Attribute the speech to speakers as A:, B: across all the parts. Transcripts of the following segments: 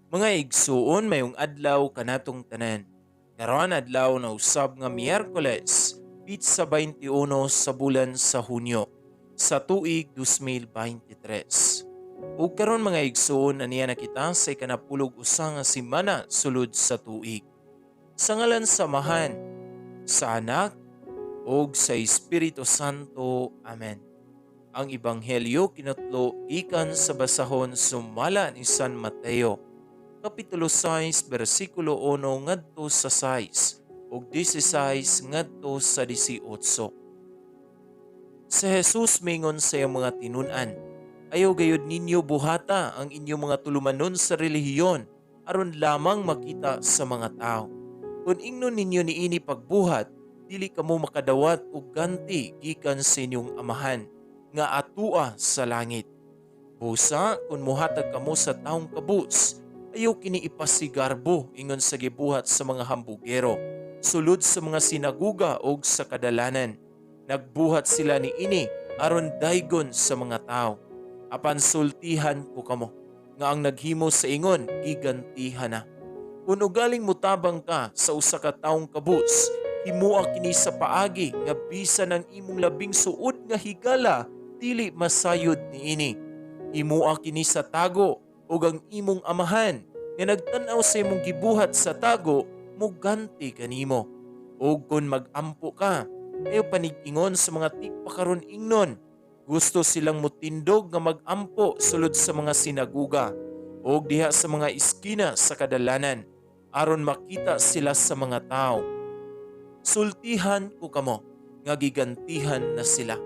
A: Mga igsuon mayong adlaw kanatong tanan. Karon adlaw na usab nga Miyerkules, pitsa 21 sa bulan sa Hunyo sa tuig 2023. Ug karon mga igsuon aniya na kita sa ikanapulog usa nga semana sulod sa tuig. Sa ngalan sa Amahan, sa Anak ug sa Espiritu Santo. Amen. Ang ebanghelyo kinatlo ikan sa basahon sumala ni San Mateo Kapitulo 6, versikulo 1 ngadto sa 6 ug 16 ngadto sa 18. Si Jesus mingon sa iyang mga tinun-an, "Ayaw gayud ninyo buhata ang inyong mga tulumanon sa relihiyon aron lamang makita sa mga tao. Kung ingnon ninyo niini pagbuhat, dili kamo makadawat og ganti gikan sa inyong amahan nga atua sa langit. Busa, kung muhatag kamo sa taong kabus, ayaw kini ipasigarbo ingon sa gibuhat sa mga hambugero, sulod sa mga sinaguga o sa kadalanan. Nagbuhat sila ni ini aron daygon sa mga tao. Apan sultihan ko kamo, nga ang naghimo sa ingon, gigantihan na. Kung ugaling mutabang ka sa usa ka taong kabus, himua kini sa paagi nga bisan ang imong labing suod nga higala, dili masayod ni ini. Himua kini sa tago ug ang imong amahan nga nagtan-aw sa imong gibuhat sa tago muganti kanimo. Ug kun mag-ampo ka, ayaw panig-ingon sa mga tigpakaron ingnon. Gusto silang mutindog nga mag-ampo sulod sa mga sinaguga ug diha sa mga iskina sa kadalanan aron makita sila sa mga tao. Sultihan ko kamo nga gigantihan na sila.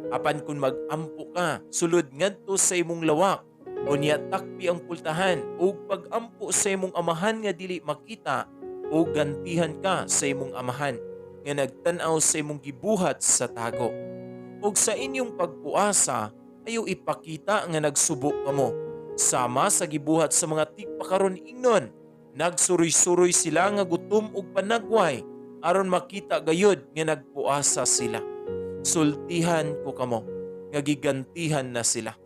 A: Apan kung mag-ampo ka, sulod ngadto sa imong lawak, unya takpi ang pultahan, o pag-ampo sa imong amahan nga dili makita, o gantihan ka sa imong amahan nga nagtan-aw sa imong gibuhat sa tago. Ug sa inyong pagpuasa, ayaw ipakita nga nagsubo kamo. Sama sa gibuhat sa mga tigpakaron ingnon, nagsuroy-suroy sila nga gutom ug panagway, aron makita gayud nga nagpuasa sila. Sultihan ko kamo, nga gigantihan na sila.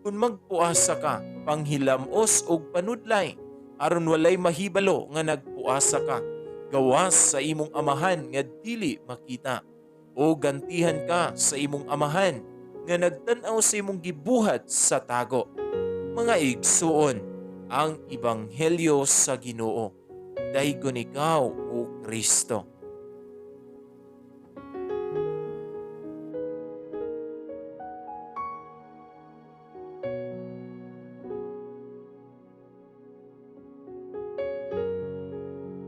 A: Kung magpuasa ka, panghilamos og panudlay, aron walay mahibalo nga nagpuasa ka, gawas sa imong amahan nga dili makita. O gantihan ka sa imong amahan nga nagtan-aw sa imong gibuhat sa tago. Mga igsuon, ang ebanghelyo sa Ginoo. Daygon ikaw, O Kristo.